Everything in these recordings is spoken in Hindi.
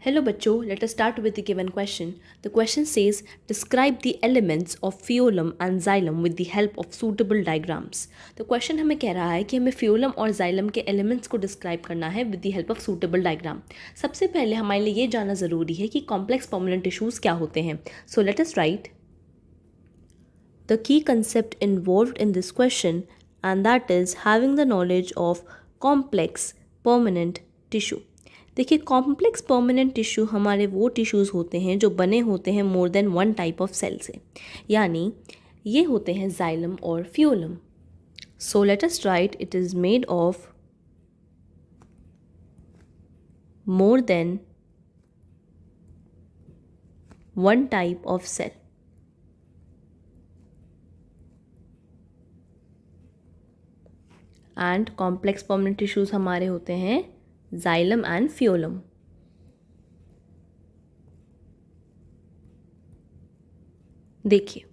Hello बच्चों, let us start with the given question. The question says, describe the elements of phloem and xylem with the help of suitable diagrams. तो क्वेश्चन हमें कह रहा है कि हमें phloem और xylem के एलिमेंट्स को डिस्क्राइब करना है with the help of suitable diagram. सबसे पहले हमारे लिए ये जानना ज़रूरी है कि कॉम्प्लेक्स परमानेंट टिश्यूज़ क्या होते हैं. So let us write the key concept involved in this question, and that is having the knowledge of complex permanent tissue. देखिए, कॉम्प्लेक्स परमानेंट टिश्यू हमारे वो टिश्यूज़ होते हैं जो बने होते हैं more than one type of cell से, यानी ये होते हैं जाइलम और phloem. So let us write it is made of more than one type of cell. And complex permanent tissues हमारे होते हैं जाइलम एंड फ्यूलम. देखिए,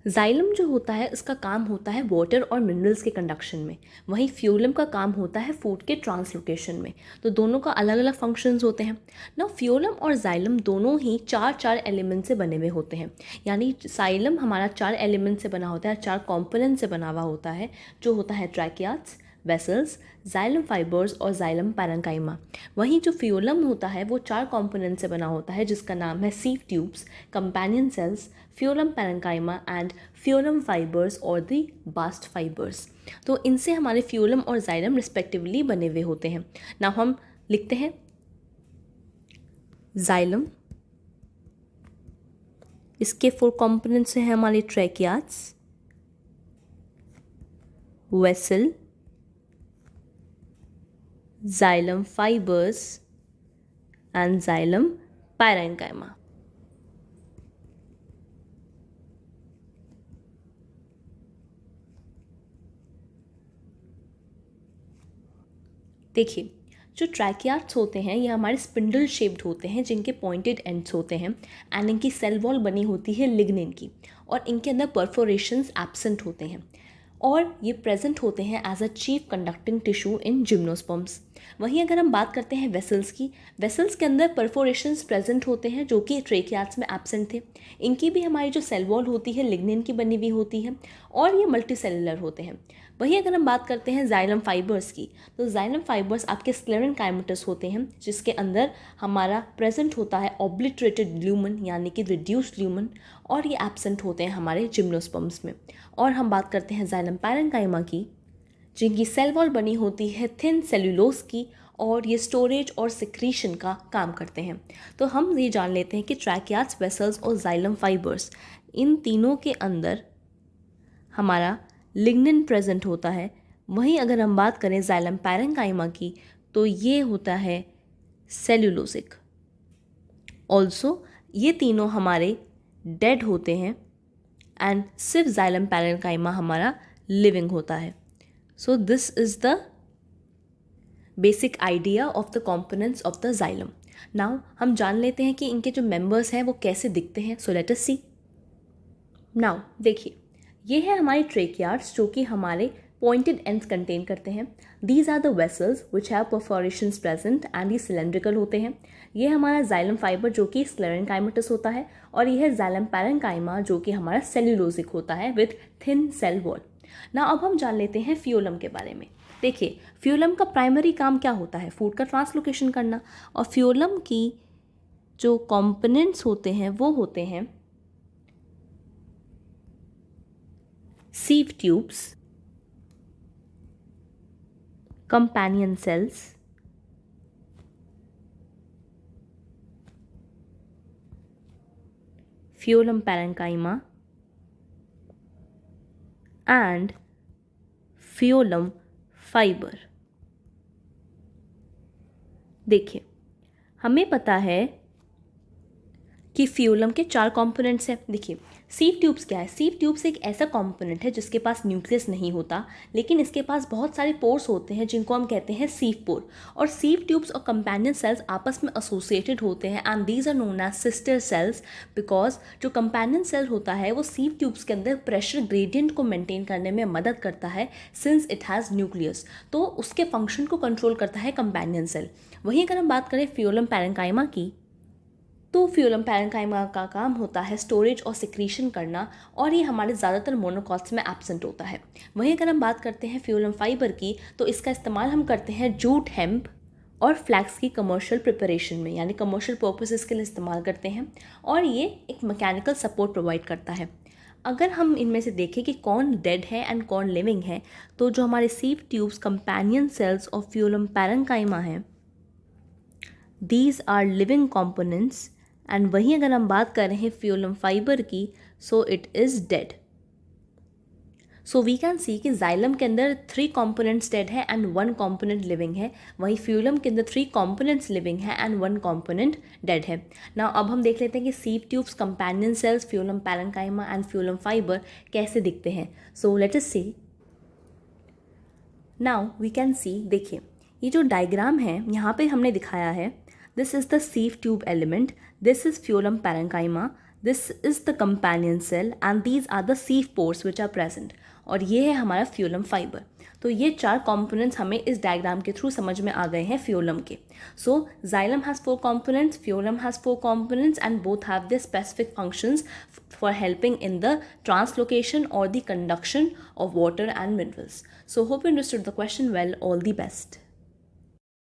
जाइलम जो होता है इसका काम होता है वाटर और मिनरल्स के कंडक्शन में, वहीं फ्यूलम का काम होता है फूड के ट्रांसलोकेशन में. तो दोनों का अलग अलग फंक्शंस होते हैं ना. फ्यूलम और जाइलम दोनों ही चार एलिमेंट से बने हुए होते हैं, यानी जाइलम हमारा 4 एलिमेंट से बना होता है, 4 कॉम्पोनेंट से बना हुआ होता है, जो होता है ट्रैकियाट्स, वेसल्स, जाइलम फाइबर्स और जाइलम पैरेन्काइमा. वहीं जो फ्यूलम होता है वो 4 कॉम्पोनेंट से बना होता है, जिसका नाम है sieve tubes, companion cells, phloem parenchyma and phloem fibres और द बास्ट फाइबर्स. तो इनसे हमारे फ्यूलम और जाइलम रिस्पेक्टिवली बने हुए होते हैं. नाउ हम लिखते हैं जाइलम, इसके 4 कॉम्पोनेंट्स हैं हमारे tracheids, vessel, xylem fibres and xylem parenchyma. देखिए, जो ट्रैकियाट्स होते हैं ये हमारे स्पिंडल शेप्ड होते हैं, जिनके पॉइंटेड एंड्स होते हैं, एंड इनकी सेल वॉल बनी होती है लिग्निन की, और इनके अंदर परफोरेशंस एब्सेंट होते हैं, और ये प्रेजेंट होते हैं as a chief conducting tissue in gymnosperms. वहीं अगर हम बात करते हैं वेसल्स की, वेसल्स के अंदर परफोरेशंस प्रेजेंट होते हैं जो कि ट्रेकियाट्स में एब्सेंट थे. इनकी भी हमारी जो सेल वॉल होती है लिग्निन की बनी हुई होती है, और ये मल्टी सेलुलर होते हैं. वहीं अगर हम बात करते हैं जाइलम फाइबर्स की, तो जाइलम फाइबर्स आपके स्क्लेरेनकाइमेटस होते हैं, जिसके अंदर हमारा प्रेजेंट होता है ऑब्लिटरेटेड ल्यूमन यानी कि रिड्यूस्ड ल्यूमन, और ये एब्सेंट होते हैं हमारे जिम्नोस्पर्म्स में. और हम बात करते हैं जाइलम पैरेन्काइमा की, जिनकी सेल वॉल बनी होती है थिन सेल्यूलोज की, और ये स्टोरेज और सिक्रीशन का काम करते हैं. तो हम ये जान लेते हैं कि ट्रैकियाट्स, वेसल्स और जाइलम फाइबर्स, इन तीनों के अंदर हमारा लिग्निन प्रेजेंट होता है. वहीं अगर हम बात करें जाइलम पैरेन्काइमा की, तो ये होता है सेल्यूलोसिक. ऑल्सो ये तीनों हमारे डेड होते हैं, एंड सिर्फ जाइलम पैरेन्काइमा हमारा लिविंग होता है. So this is the basic idea of the components of the xylem. Now हम जान लेते हैं कि इनके जो मेंबर्स हैं वो कैसे दिखते हैं. So let us see. Now देखिए, ये है हमारे ट्रेकियाट्स जो कि हमारे पॉइंटेड एंड्स कंटेन करते हैं. These are the vessels which have perforations present and ये सिलेंड्रिकल होते हैं. ये हमारा जाइलम फाइबर जो कि स्क्लेरेनकाइमेटस होता है, और ये है जाइलम पैरेन्काइमा जो कि हमारा सेल्यूलोजिक होता है विथ थिन सेल वॉल. ना अब हम जान लेते हैं फ्यूलम के बारे में. देखिए, फ्यूलम का प्राइमरी काम क्या होता है? फूड का ट्रांसलोकेशन करना. और फ्यूलम की जो कॉम्पोनेंट्स होते हैं वो होते हैं sieve tubes, companion cells, phloem parenchyma and phloem fiber. देखिए, हमें पता है कि फ्यूलम के 4 कंपोनेंट्स हैं। देखिए सीव ट्यूब्स क्या है, सीव ट्यूब्स एक ऐसा कंपोनेंट है जिसके पास न्यूक्लियस नहीं होता, लेकिन इसके पास बहुत सारे पोर्स होते हैं जिनको हम कहते हैं सीव पोर। और सीव ट्यूब्स और कंपेनियन सेल्स आपस में एसोसिएटेड होते हैं and these are known as sister cells, because जो कंपेनियन सेल होता है वो सीव ट्यूब्स के अंदर प्रेशर ग्रेडियंट को मेंटेन करने में मदद करता है सिंस इट हैज़ न्यूक्लियस, तो उसके फंक्शन को कंट्रोल करता है कंपेनियन सेल। वहीं अगर हम बात करें फ्यूलम पैरेन्काइमा की, तो फ्यूलम पैरेन्काइमा का काम होता है स्टोरेज और सिक्रीशन करना, और ये हमारे ज़्यादातर मोनोकॉट्स में एब्सेंट होता है। वहीं अगर हम बात करते हैं फ्यूलम फाइबर की, तो इसका इस्तेमाल हम करते हैं जूट, हेम्प और फ्लैक्स की कमर्शियल प्रिपरेशन में, यानी कमर्शियल पर्पसेस के लिए इस्तेमाल करते हैं, और ये एक मैकेनिकल सपोर्ट प्रोवाइड करता है। अगर हम इनमें से देखें कि कौन डेड है एंड कौन लिविंग है, तो जो हमारे sieve tubes companion cells of phloem parenchyma हैं, these are living components. And वहीं अगर हम बात कर रहे हैं फ्यूलम फाइबर की, so it is dead. So we can see कि जाइलम के अंदर 3 कंपोनेंट्स डेड है एंड 1 कंपोनेंट लिविंग है, वहीं फ्यूलम के अंदर 3 कंपोनेंट्स लिविंग है एंड 1 कंपोनेंट डेड है। ना अब हम देख लेते हैं कि sieve tubes, companion cells, phloem parenchyma and phloem fibre कैसे दिखते हैं। So let us see. Now we can see, देखिए ये जो डायग्राम है यहाँ पे हमने दिखाया है, this is the sieve tube element, this is phloem parenchyma, this is the companion cell and these are the sieve pores which are present, और ये है हमारा फ्यूलम फाइबर। तो ये 4 कंपोनेंट्स हमें इस डायग्राम के थ्रू समझ में आ गए हैं फ्यूलम के। So xylem has 4 components, phloem has 4 components and both have their specific functions for helping in the translocation or the conduction of water and minerals. So hope you understood the question well. All the best.